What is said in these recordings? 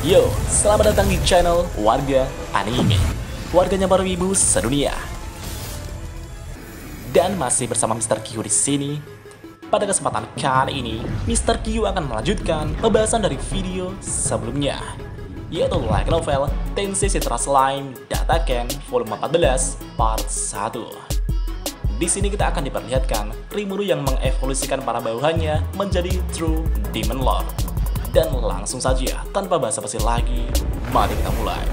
Yo, selamat datang di channel Warga Anime, warganya para wibu sedunia. Dan masih bersama Mr. Q di sini. Pada kesempatan kali ini, Mr. Q akan melanjutkan pembahasan dari video sebelumnya, yaitu light novel Tensei Citra Slime Dataken Volume 14 Part 1. Di sini kita akan diperlihatkan Rimuru yang mengevolusikan para bawahannya menjadi True Demon Lord. Dan langsung saja, tanpa basa-basi lagi, mari kita mulai.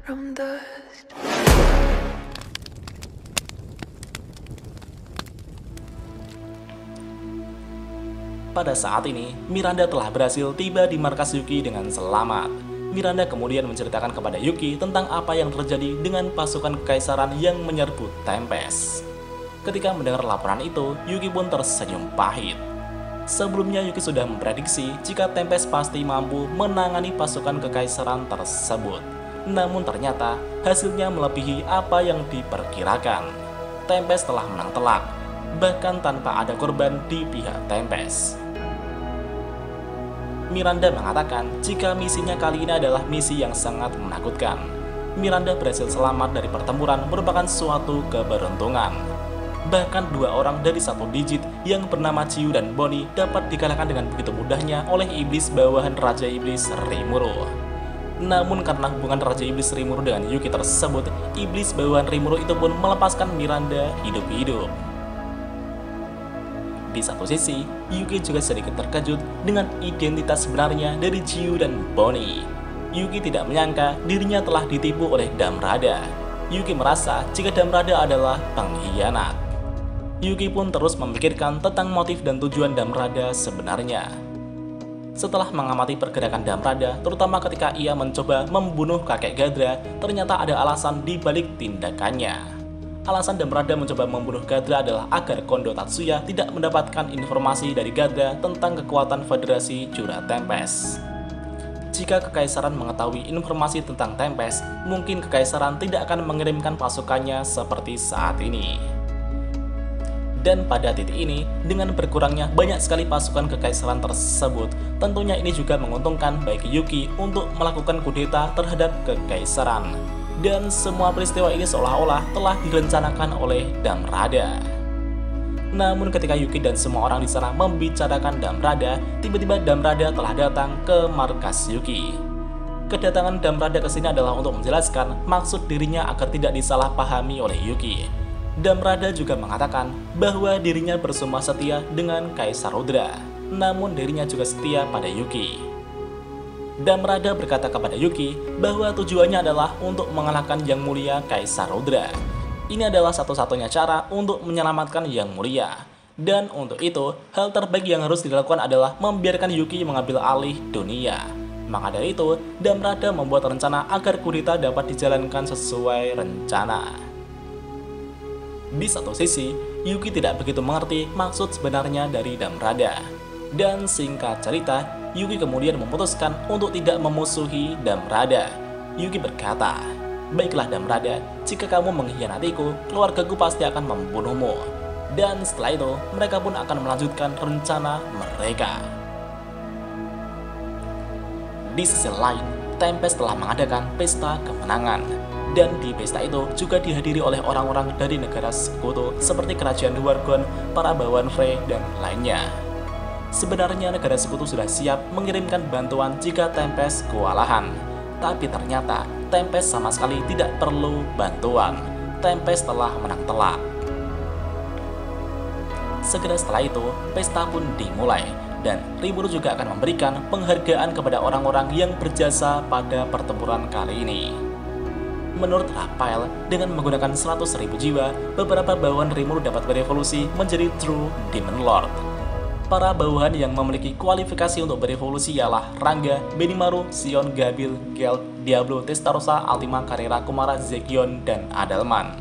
From dust. Pada saat ini, Miranda telah berhasil tiba di markas Yuki dengan selamat. Miranda kemudian menceritakan kepada Yuki tentang apa yang terjadi dengan pasukan kekaisaran yang menyerbu Tempest. Ketika mendengar laporan itu, Yuki pun tersenyum pahit. Sebelumnya Yuki sudah memprediksi jika Tempest pasti mampu menangani pasukan kekaisaran tersebut. Namun ternyata hasilnya melebihi apa yang diperkirakan. Tempest telah menang telak, bahkan tanpa ada korban di pihak Tempest. Miranda mengatakan jika misinya kali ini adalah misi yang sangat menakutkan. Miranda berhasil selamat dari pertempuran merupakan suatu keberuntungan. Bahkan dua orang dari satu digit yang bernama Chiyu dan Bonnie dapat dikalahkan dengan begitu mudahnya oleh iblis bawahan Raja Iblis Rimuru. Namun karena hubungan Raja Iblis Rimuru dengan Yuki tersebut, iblis bawahan Rimuru itu pun melepaskan Miranda hidup-hidup. Di satu sisi, Yuki juga sedikit terkejut dengan identitas sebenarnya dari Chiyu dan Bonnie. Yuki tidak menyangka dirinya telah ditipu oleh Damrada. Yuki merasa jika Damrada adalah pengkhianat. Yuki pun terus memikirkan tentang motif dan tujuan Damrada sebenarnya. Setelah mengamati pergerakan Damrada, terutama ketika ia mencoba membunuh kakek Gadra, ternyata ada alasan di balik tindakannya. Alasan Damrada mencoba membunuh Gadra adalah agar Kondo Tatsuya tidak mendapatkan informasi dari Gadra tentang kekuatan Federasi Jura Tempest. Jika Kekaisaran mengetahui informasi tentang Tempest, mungkin Kekaisaran tidak akan mengirimkan pasukannya seperti saat ini. Dan pada titik ini, dengan berkurangnya banyak sekali pasukan Kekaisaran tersebut, tentunya ini juga menguntungkan bagi Yuki untuk melakukan kudeta terhadap Kekaisaran. Dan semua peristiwa ini seolah-olah telah direncanakan oleh Damrada. Namun ketika Yuki dan semua orang di sana membicarakan Damrada, tiba-tiba Damrada telah datang ke markas Yuki. Kedatangan Damrada ke sini adalah untuk menjelaskan maksud dirinya agar tidak disalahpahami oleh Yuki. Damrada juga mengatakan bahwa dirinya bersumpah setia dengan Kaisar Rudra, namun dirinya juga setia pada Yuki. Damrada berkata kepada Yuki bahwa tujuannya adalah untuk mengalahkan Yang Mulia Kaisar Rudra. Ini adalah satu-satunya cara untuk menyelamatkan Yang Mulia. Dan untuk itu, hal terbaik yang harus dilakukan adalah membiarkan Yuki mengambil alih dunia. Maka dari itu, Damrada membuat rencana agar kudeta dapat dijalankan sesuai rencana. Di satu sisi, Yuki tidak begitu mengerti maksud sebenarnya dari Damrada. Dan singkat cerita, Yuki kemudian memutuskan untuk tidak memusuhi Damrada. Yuki berkata, "Baiklah Damrada, jika kamu mengkhianatiku, keluargaku pasti akan membunuhmu." Dan setelah itu, mereka pun akan melanjutkan rencana mereka. Di sisi lain, Tempest telah mengadakan pesta kemenangan. Dan di pesta itu juga dihadiri oleh orang-orang dari negara sekutu seperti Kerajaan Dwargon, para bawahan Frey, dan lainnya. Sebenarnya negara sekutu sudah siap mengirimkan bantuan jika Tempest kewalahan. Tapi ternyata Tempest sama sekali tidak perlu bantuan. Tempest telah menang telak. Segera setelah itu, pesta pun dimulai. Dan Rimuru juga akan memberikan penghargaan kepada orang-orang yang berjasa pada pertempuran kali ini. Menurut Raphael, dengan menggunakan 100.000 jiwa, beberapa bawahan Rimuru dapat berevolusi menjadi True Demon Lord. Para bawahan yang memiliki kualifikasi untuk berevolusi ialah Rangga, Benimaru, Sion, Gabil, Geld, Diablo, Testarossa, Ultima, Carrera, Kumara, Zekion, dan Adalman.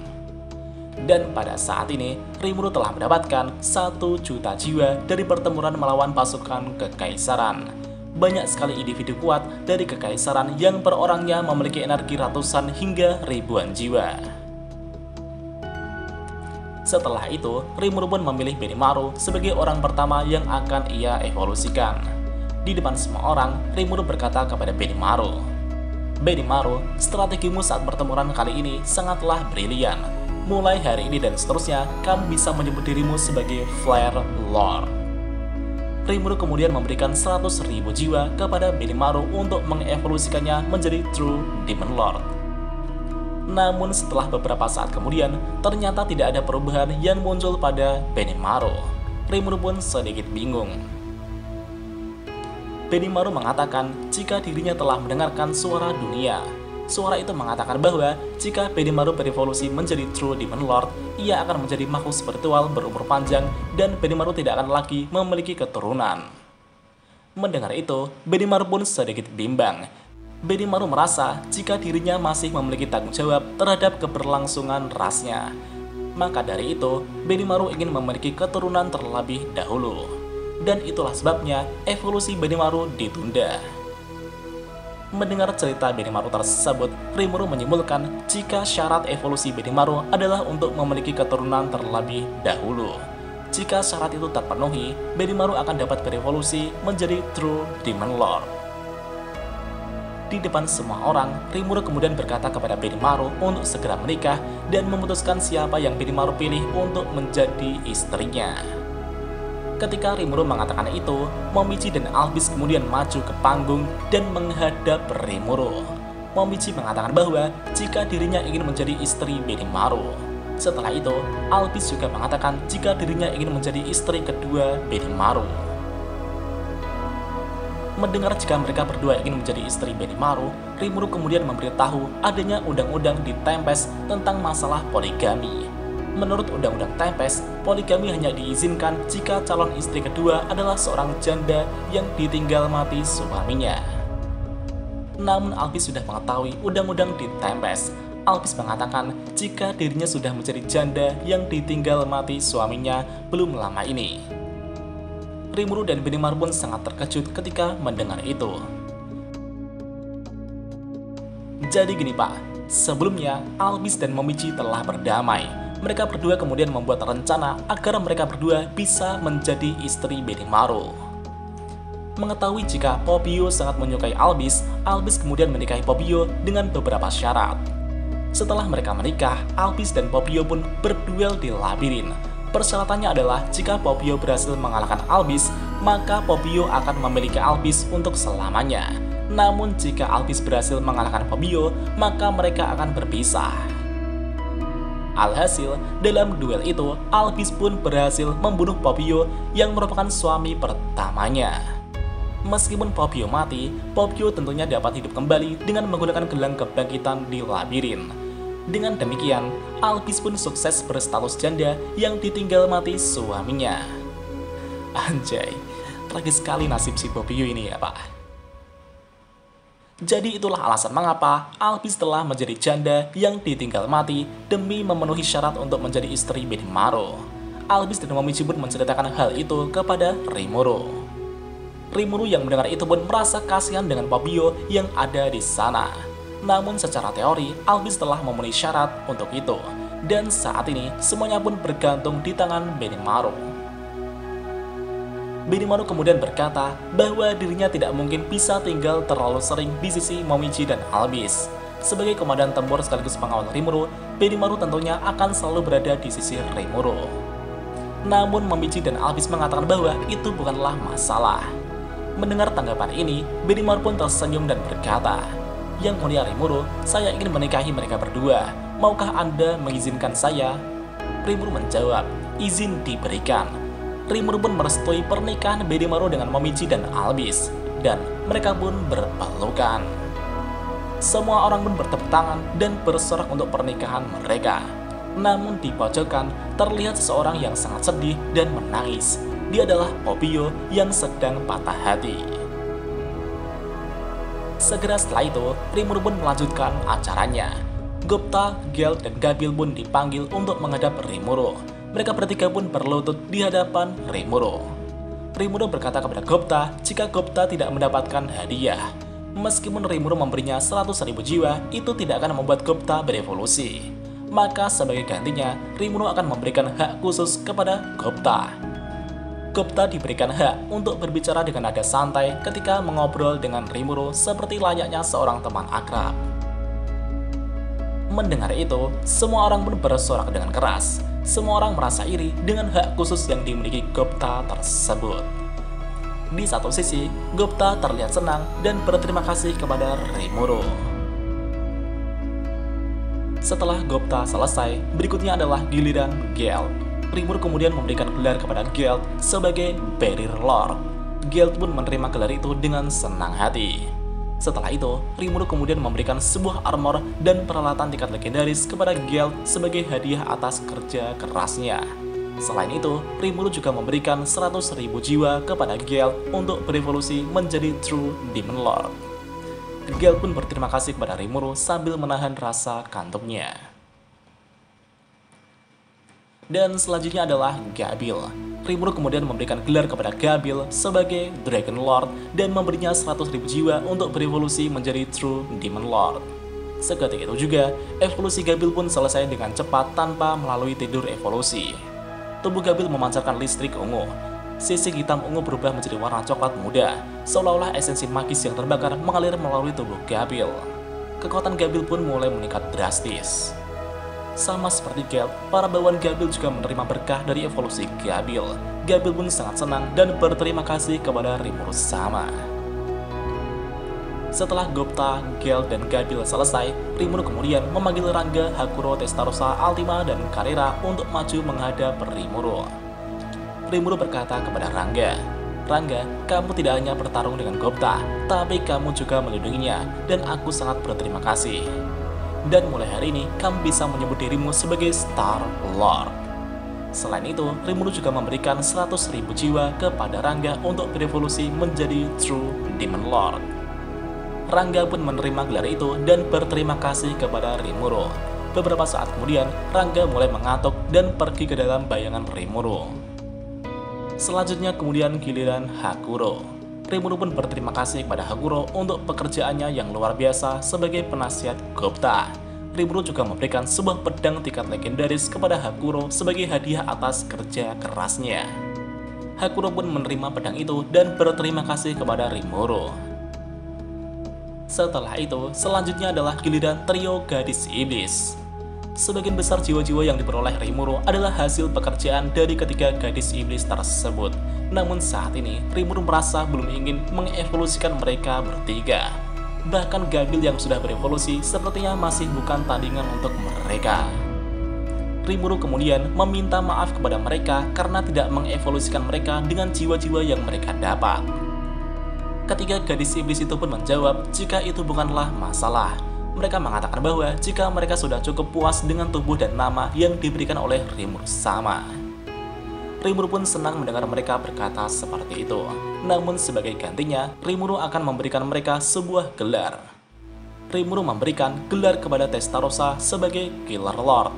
Dan pada saat ini, Rimuru telah mendapatkan 1 juta jiwa dari pertempuran melawan pasukan Kekaisaran. Banyak sekali individu kuat dari kekaisaran yang per orangnya memiliki energi ratusan hingga ribuan jiwa. Setelah itu, Rimuru pun memilih Benimaru sebagai orang pertama yang akan ia evolusikan. Di depan semua orang, Rimuru berkata kepada Benimaru, "Benimaru, strategimu saat pertempuran kali ini sangatlah brilian. Mulai hari ini dan seterusnya, kamu bisa menyebut dirimu sebagai Flare Lord." Rimuru kemudian memberikan 100.000 jiwa kepada Benimaru untuk mengevolusikannya menjadi True Demon Lord. Namun setelah beberapa saat kemudian, ternyata tidak ada perubahan yang muncul pada Benimaru. Rimuru pun sedikit bingung. Benimaru mengatakan jika dirinya telah mendengarkan suara dunia. Suara itu mengatakan bahwa jika Benimaru berevolusi menjadi True Demon Lord, ia akan menjadi makhluk spiritual berumur panjang dan Benimaru tidak akan lagi memiliki keturunan. Mendengar itu, Benimaru pun sedikit bimbang. Benimaru merasa jika dirinya masih memiliki tanggung jawab terhadap keberlangsungan rasnya. Maka dari itu, Benimaru ingin memiliki keturunan terlebih dahulu. Dan itulah sebabnya evolusi Benimaru ditunda. Mendengar cerita Benimaru tersebut, Rimuru menyimpulkan jika syarat evolusi Benimaru adalah untuk memiliki keturunan terlebih dahulu. Jika syarat itu terpenuhi, Benimaru akan dapat berevolusi menjadi True Demon Lord. Di depan semua orang, Rimuru kemudian berkata kepada Benimaru untuk segera menikah dan memutuskan siapa yang Benimaru pilih untuk menjadi istrinya. Ketika Rimuru mengatakan itu, Momiji dan Albis kemudian maju ke panggung dan menghadap Rimuru. Momiji mengatakan bahwa jika dirinya ingin menjadi istri Benimaru. Setelah itu, Albis juga mengatakan jika dirinya ingin menjadi istri kedua Benimaru. Mendengar jika mereka berdua ingin menjadi istri Benimaru, Rimuru kemudian memberitahu adanya undang-undang di Tempest tentang masalah poligami. Menurut undang-undang Tempest, poligami hanya diizinkan jika calon istri kedua adalah seorang janda yang ditinggal mati suaminya. Namun Albis sudah mengetahui undang-undang di Tempest. Albis mengatakan jika dirinya sudah menjadi janda yang ditinggal mati suaminya belum lama ini. Rimuru dan Benimaru pun sangat terkejut ketika mendengar itu. Jadi gini Pak, sebelumnya Albis dan Momiji telah berdamai. Mereka berdua kemudian membuat rencana agar mereka berdua bisa menjadi istri Benimaru. Mengetahui jika Popio sangat menyukai Albis, Albis kemudian menikahi Popio dengan beberapa syarat. Setelah mereka menikah, Albis dan Popio pun berduel di labirin. Persyaratannya adalah jika Popio berhasil mengalahkan Albis, maka Popio akan memiliki Albis untuk selamanya. Namun jika Albis berhasil mengalahkan Popio, maka mereka akan berpisah. Alhasil, dalam duel itu, Albis pun berhasil membunuh Popio yang merupakan suami pertamanya. Meskipun Popio mati, Popio tentunya dapat hidup kembali dengan menggunakan gelang kebangkitan di labirin. Dengan demikian, Albis pun sukses berstatus janda yang ditinggal mati suaminya. Anjay, tragis sekali nasib si Popio ini ya Pak. Jadi itulah alasan mengapa Albis telah menjadi janda yang ditinggal mati demi memenuhi syarat untuk menjadi istri Benimaru. Albis dan Momiji pun menceritakan hal itu kepada Rimuru. Rimuru yang mendengar itu pun merasa kasihan dengan Popio yang ada di sana. Namun secara teori, Albis telah memenuhi syarat untuk itu. Dan saat ini, semuanya pun bergantung di tangan Benimaru. Benimaru kemudian berkata bahwa dirinya tidak mungkin bisa tinggal terlalu sering di sisi Momiji dan Albis. Sebagai komandan tempur sekaligus pengawal Rimuru, Benimaru tentunya akan selalu berada di sisi Rimuru. Namun Momiji dan Albis mengatakan bahwa itu bukanlah masalah. Mendengar tanggapan ini, Benimaru pun tersenyum dan berkata, "Yang mulia Rimuru, saya ingin menikahi mereka berdua. Maukah Anda mengizinkan saya?" Rimuru menjawab, "Izin diberikan." Rimuru pun merestui pernikahan Benimaru dengan Momiji dan Albis, dan mereka pun berpelukan. Semua orang pun bertepuk tangan dan bersorak untuk pernikahan mereka. Namun di pojokan terlihat seseorang yang sangat sedih dan menangis. Dia adalah Popio yang sedang patah hati. Segera setelah itu, Rimuru pun melanjutkan acaranya. Gupta, Gel, dan Gabil pun dipanggil untuk menghadap Rimuru. Mereka bertiga pun berlutut di hadapan Rimuru. Rimuru berkata kepada Gupta jika Gupta tidak mendapatkan hadiah. Meskipun Rimuru memberinya 100.000 jiwa, itu tidak akan membuat Gupta berevolusi. Maka sebagai gantinya, Rimuru akan memberikan hak khusus kepada Gupta. Gupta diberikan hak untuk berbicara dengan nada santai ketika mengobrol dengan Rimuru seperti layaknya seorang teman akrab. Mendengar itu, semua orang pun bersorak dengan keras. Semua orang merasa iri dengan hak khusus yang dimiliki Gupta tersebut. Di satu sisi, Gupta terlihat senang dan berterima kasih kepada Rimuru. Setelah Gupta selesai, berikutnya adalah giliran Gelt. Rimuru kemudian memberikan gelar kepada Gelt sebagai Barrier Lord. Gelt pun menerima gelar itu dengan senang hati. Setelah itu, Rimuru kemudian memberikan sebuah armor dan peralatan tingkat legendaris kepada Gelt sebagai hadiah atas kerja kerasnya. Selain itu, Rimuru juga memberikan 100.000 jiwa kepada Gelt untuk berevolusi menjadi True Demon Lord. Gelt pun berterima kasih kepada Rimuru sambil menahan rasa kantuknya. Dan selanjutnya adalah Gabil. Rimuru kemudian memberikan gelar kepada Gabil sebagai Dragon Lord dan memberinya 100.000 jiwa untuk berevolusi menjadi True Demon Lord. Seketika itu juga, evolusi Gabil pun selesai dengan cepat tanpa melalui tidur evolusi. Tubuh Gabil memancarkan listrik ungu. Sisik hitam ungu berubah menjadi warna coklat muda, seolah-olah esensi magis yang terbakar mengalir melalui tubuh Gabil. Kekuatan Gabil pun mulai meningkat drastis. Sama seperti Gelt, para bawahan Gabil juga menerima berkah dari evolusi Gabil. Gabil pun sangat senang dan berterima kasih kepada Rimuru sama. Setelah Gupta, Gelt, dan Gabil selesai, Rimuru kemudian memanggil Rangga, Hakuro, Testarossa, Altima, dan Karera untuk maju menghadap Rimuru. Rimuru berkata kepada Rangga, "Rangga, kamu tidak hanya bertarung dengan Gupta, tapi kamu juga melindunginya, dan aku sangat berterima kasih. Dan mulai hari ini, kamu bisa menyebut dirimu sebagai Star Lord." Selain itu, Rimuru juga memberikan 100.000 jiwa kepada Rangga untuk berevolusi menjadi True Demon Lord. Rangga pun menerima gelar itu dan berterima kasih kepada Rimuru. Beberapa saat kemudian, Rangga mulai mengantuk dan pergi ke dalam bayangan Rimuru. Selanjutnya kemudian giliran Hakuro. Rimuru pun berterima kasih kepada Hakuro untuk pekerjaannya yang luar biasa sebagai penasihat Gupta. Rimuru juga memberikan sebuah pedang tingkat legendaris kepada Hakuro sebagai hadiah atas kerja kerasnya. Hakuro pun menerima pedang itu dan berterima kasih kepada Rimuru. Setelah itu, selanjutnya adalah giliran trio gadis iblis. Sebagian besar jiwa-jiwa yang diperoleh Rimuru adalah hasil pekerjaan dari ketiga gadis iblis tersebut. Namun saat ini, Rimuru merasa belum ingin mengevolusikan mereka bertiga. Bahkan Gabil yang sudah berevolusi sepertinya masih bukan tandingan untuk mereka. Rimuru kemudian meminta maaf kepada mereka karena tidak mengevolusikan mereka dengan jiwa-jiwa yang mereka dapat. Ketiga gadis iblis itu pun menjawab jika itu bukanlah masalah. Mereka mengatakan bahwa jika mereka sudah cukup puas dengan tubuh dan nama yang diberikan oleh Rimuru sama. Rimuru pun senang mendengar mereka berkata seperti itu. Namun sebagai gantinya, Rimuru akan memberikan mereka sebuah gelar. Rimuru memberikan gelar kepada Testarossa sebagai Killer Lord.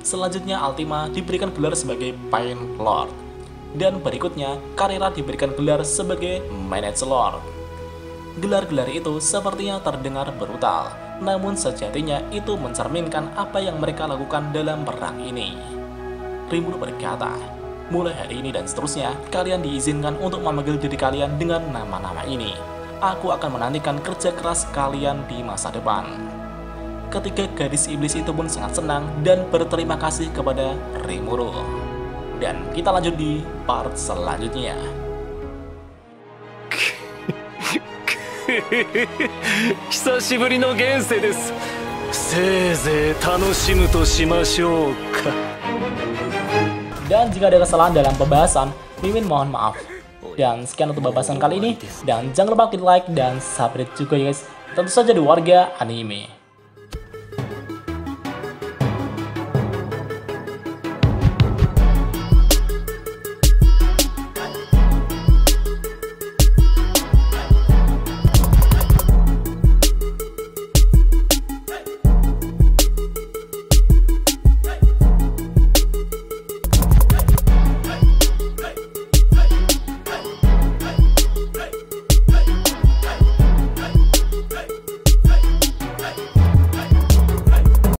Selanjutnya Altima diberikan gelar sebagai Pain Lord. Dan berikutnya, Karera diberikan gelar sebagai Manage Lord. Gelar-gelar itu sepertinya terdengar brutal, namun sejatinya itu mencerminkan apa yang mereka lakukan dalam perang ini. Rimuru berkata, "Mulai hari ini dan seterusnya, kalian diizinkan untuk memanggil diri kalian dengan nama-nama ini. Aku akan menantikan kerja keras kalian di masa depan." Ketiga gadis iblis itu pun sangat senang dan berterima kasih kepada Rimuru. Dan kita lanjut di part selanjutnya. 久しぶりの現世です。せいぜい楽しむとしましょうか。 Dan jika ada kesalahan dalam pembahasan, Mimin mohon maaf. Dan sekian untuk pembahasan kali ini. Dan jangan lupa klik like dan subscribe juga ya guys. Tentu saja di Warga Anime.